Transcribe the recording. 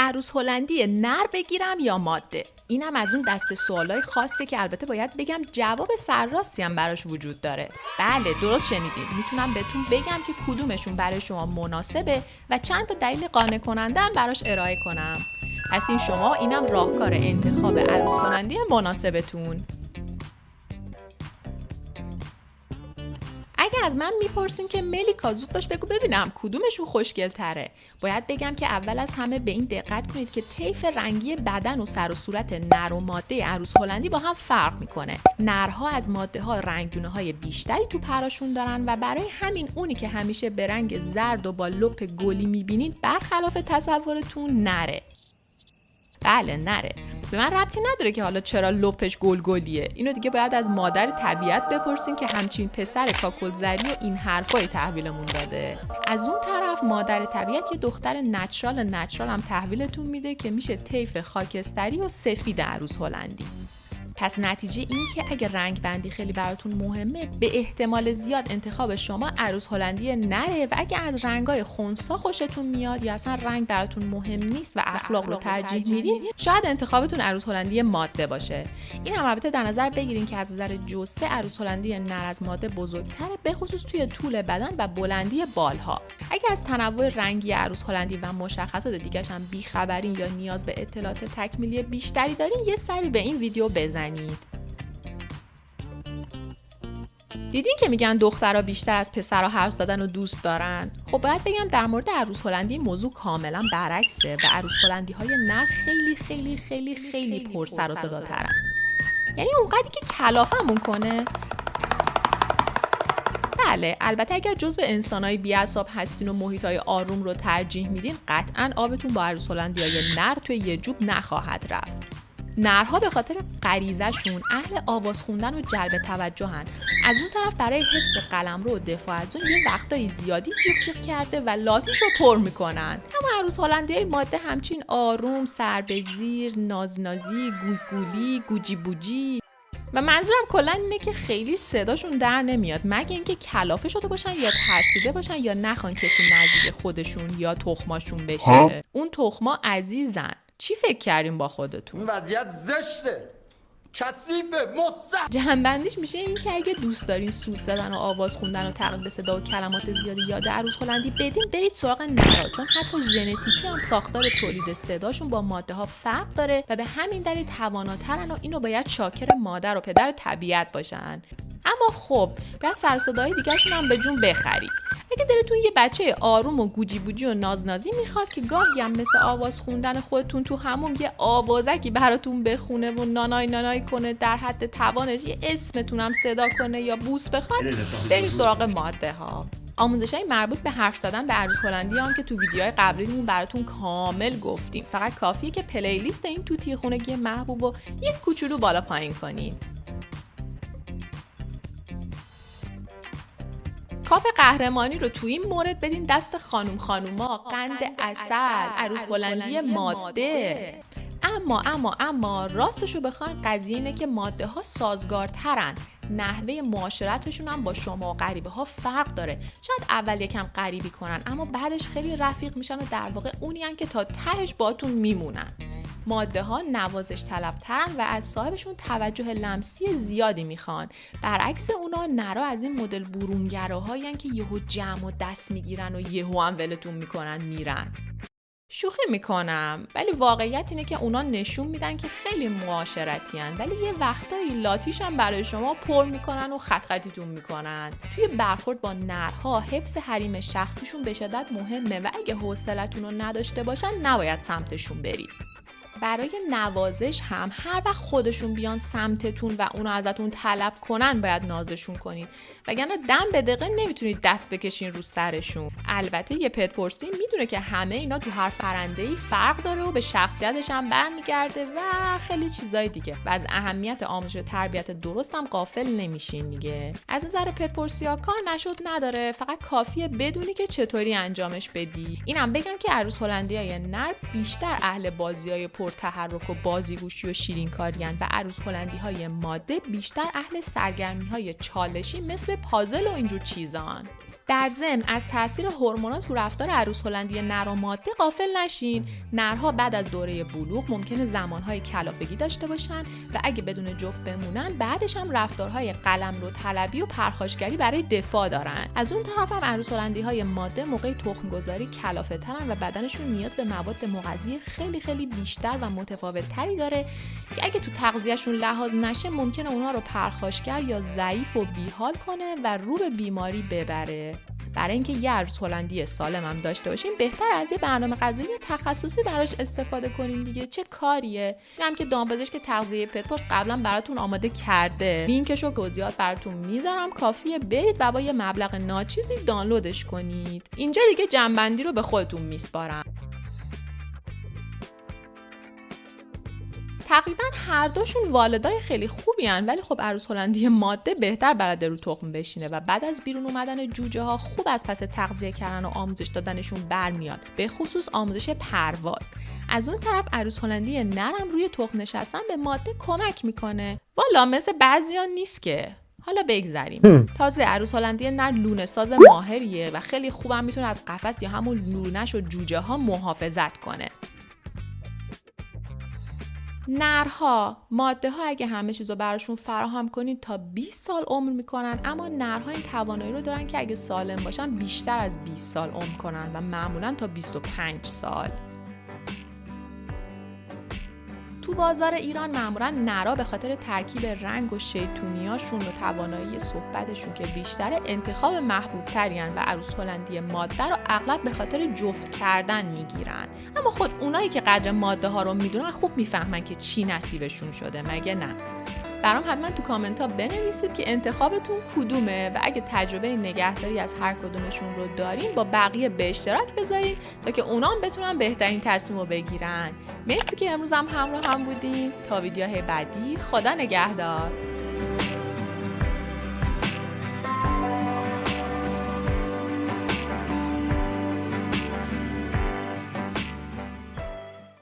عروس هلندی نر بگیرم یا ماده؟ اینم از اون دست سوالای خاصه که البته باید بگم جواب سرراستی هم براش وجود داره. بله درست شنیدین، میتونم بهتون بگم که کدومشون برای شما مناسبه و چند تا دلیل قانع کننده هم براش ارائه کنم. پس این شما، اینم راهکار انتخاب عروس هلندی مناسبتون. اگه از من میپرسین که ملیکا زود باش بگو ببینم کدومشون خوشگل تره، باید بگم که اول از همه به این دقت کنید که طیف رنگی بدن و سر و صورت نر و ماده عروس هلندی با هم فرق میکنه. نرها از ماده ها رنگدونه های بیشتری تو پراشون دارن و برای همین اونی که همیشه به رنگ زرد و با لپ گلی میبینید برخلاف تصورتون نره. بله نره. به من ربطی نداره که حالا چرا لپش گلگلیه. اینو دیگه باید از مادر طبیعت بپرسین که همچین پسر کاکلزری و این حرفای تحویلمون داده. از اون طرف مادر طبیعت یه دختر نچرال هم تحویلتون میده که میشه طیف خاکستری و سفید عروس هلندی. پس نتیجه این که اگه رنگ بندی خیلی براتون مهمه، به احتمال زیاد انتخاب شما عروس هلندی نره و اگه از رنگای خنثی خوشتون میاد یا اصلا رنگ براتون مهم نیست و اخلاق رو ترجیح میدین، شاید انتخابتون عروس هلندی ماده باشه. این هم البته در نظر بگیرین که از نظر جثه عروس هلندی نر از ماده بزرگتره، به خصوص توی طول بدن و بلندی بالها. اگه از تنوع رنگی عروس هلندی و مشخصات دیگه‌ش هم بی‌خبرین یا نیاز به اطلاعات تکمیلی بیشتری دارین، یه سری به این ویدیو بزنید. دیدین که میگن دخترها بیشتر از پسرها حرف زدن و دوست دارن؟ خب باید بگم در مورد عروس هلندی موضوع کاملا برعکسه و عروس هلندی های نر خیلی خیلی خیلی خیلی پر سر و صدا ترن. یعنی اونقدری که کلافمون کنه. بله البته اگر جزو انسانای بی‌عصاب هستین و محیطای آروم رو ترجیح میدین، قطعاً آبتون با عروس هلندیای نر توی یه جوب نخواهد رفت. نرها به خاطر غریزه‌شون اهل آواز خوندن و جلب توجهن. از اون طرف برای حفظ قلمرو و دفاع از اون یه وقتای زیادی جیغ کرده و لاتیش رو پر میکنن. اما عروس هلندیای ماده همچین آروم، سر به زیر، نازنازی، گوگولی، گوجی بوجی. و منظورم کلا اینه که خیلی صداشون در نمیاد، مگه اینکه کلافه شده باشن یا ترسیده باشن یا نخوان کسی نزدیک خودشون یا تخماشون بشه. اون تخما عزیزن. چی فکر کردین با خودتون؟ این وضعیت زشته، کثیفه، مستحق. جهنبندیش میشه این که اگه دوست دارین سوت زدن و آواز خوندن و تقلید صدا و کلمات زیادی یاد عروس هلندی بدین، برید سراغ نرها، چون حتی ژنتیکی هم ساختار تولید صداشون با ماده ها فرق داره و به همین دلیل تواناترن و اینو باید شاکر مادر و پدر طبیعت باشن. اما خب باید سر صدای دیگه‌شون هم به جون بخرید. اگه دلتون یه بچه آروم و گوجی بوجی و نازنازی میخواد که گاهی هم مثل آواز خوندن خودتون تو همون یه آوازکی براتون بخونه و نانای نانای کنه، در حد توانش یه اسمتون هم صدا کنه یا بوس بخواد، برید سراغ ماده ها. آموزش‌های مربوط به حرف زدن به عروس هلندی هم که تو ویدیوهای قبلیمون براتون کامل گفتیم. فقط کافیه که پلیلیست این توتی خونگی محبوب و یک کوچولو بالا پایین کنین. کاپ قهرمانی رو تو این مورد بدین دست خانوما، قند عسل، عروس هلندی ماده. اما راستشو بخواین قضیه اینه که ماده ها سازگارترن. نحوه معاشرتشون هم با شما و غریبه ها فرق داره. شاید اول یکم غریبی کنن اما بعدش خیلی رفیق میشن و در واقع اونین که تا تهش باهاتون میمونن. ماده ها نوازش طلبترن و از صاحبشون توجه لمسی زیادی میخوان. برعکس اونا نرا از این مدل برونگراهایین که یهو جمع و دست میگیرن و یهو هم ولتون میکنن میرن. شوخی میکنم ولی واقعیت اینه که اونا نشون میدن که خیلی معاشرتی ان، ولی یه وقتایی لاتیش هم برای شما پر میکنن و خط خطیتون میکنن. توی برخورد با نرها حفظ حریم شخصیشون به شدت مهمه و اگه حوصلتون رو نداشته باشن نباید سمتشون برید. برای نوازش هم هر وقت خودشون بیان سمتتون و اونو ازتون طلب کنن باید نازشون کنید، وگرنه دم به دقیقه نمیتونید دست بکشین رو سرشون. البته یه پت پرسی میدونه که همه اینا تو هر فرنده‌ای فرق داره و به شخصیتش هم برمیگرده و خیلی چیزای دیگه و از اهمیت آموزش تربیت درست هم غافل نمیشین دیگه. از نظر پت پرسی‌ها کار نشد نداره، فقط کافیه بدونی که چطوری انجامش بدی. اینم بگم که عروس هلندیای نر بیشتر اهل بازیای پرتحرک و بازیگوشی و شیرینکاریان و عروس هلندی‌های ماده بیشتر اهل سرگرمی‌های چالشی مثل پازل و اینجور چیزان. در ضمن از تاثیر هورمونا تو رفتار عروس هلندی نر و ماده غافل نشین. نرها بعد از دوره بلوغ ممکنه زمانهای کلافگی داشته باشن و اگه بدون جفت بمونن بعدش هم رفتارهای قلمرو طلبی و پرخاشگری برای دفاع دارن. از اون طرف هم عروس هلندی‌های ماده موقع تخم‌گذاری کلافه‌ترن و بدنشون نیاز به مواد مغذی خیلی خیلی بیشتر و متفاوت‌تری داره که اگه تو تغذیه‌شون لحاظ نشه ممکنه اونها رو پرخاشگر یا ضعیف و بیحال کنه و رو به بیماری ببره. برای اینکه یه عروس هلندی سالم هم داشته باشین بهتر از یه برنامه غذایی تخصصی براش استفاده کنین دیگه. چه کاریه؟ هم که دامپزشک تغذیه پتپورس قبلا براتون آماده کرده. لینکشو توضیحات براتون میذارم، کافیه برید و با یه مبلغ ناچیزی دانلودش کنید. اینجا دیگه جنبندی رو به خودتون میسپارم. تقریبا هر دوشون والدای خیلی خوبی هن، ولی خب عروس هلندی ماده بهتر بلده رو تخم بشینه و بعد از بیرون اومدن جوجه ها خوب از پس تغذیه کردن و آموزش دادنشون برمیاد، به خصوص آموزش پرواز. از اون طرف عروس هلندی نرم روی تخم نشستن به ماده کمک میکنه. والا مثل بعضیا نیست که. حالا بگذریم. تازه عروس هلندی نر لونه ساز ماهریه و خیلی خوبم میتونه از قفس یا همون لونش و جوجه ها محافظت کنه. نرها، ماده ها اگه همه چیزو براشون فراهم کنید تا 20 سال عمر میکنن، اما نرها این توانایی رو دارن که اگه سالم باشن بیشتر از 20 سال عمر کنن و معمولا تا 25 سال. تو بازار ایران معمولا نرها به خاطر ترکیب رنگ و شیطونیاشون و توانایی صحبتشون که بیشتره انتخاب محبوب ترین و عروس هلندی ماده رو اغلب به خاطر جفت کردن میگیرن. اما خود اونایی که قدر ماده ها رو میدونن خوب میفهمن که چی نصیبشون شده، مگه نه؟ برام حتما تو کامنت ها بنویسید که انتخابتون کدومه و اگه تجربه نگهداری از هر کدومشون رو دارین با بقیه به اشتراک بذارین تا که اونام بتونن بهترین تصمیم رو بگیرن. مرسی که امروز هم همراه هم بودین. تا ویدیوهای بعدی، خدا نگهدار.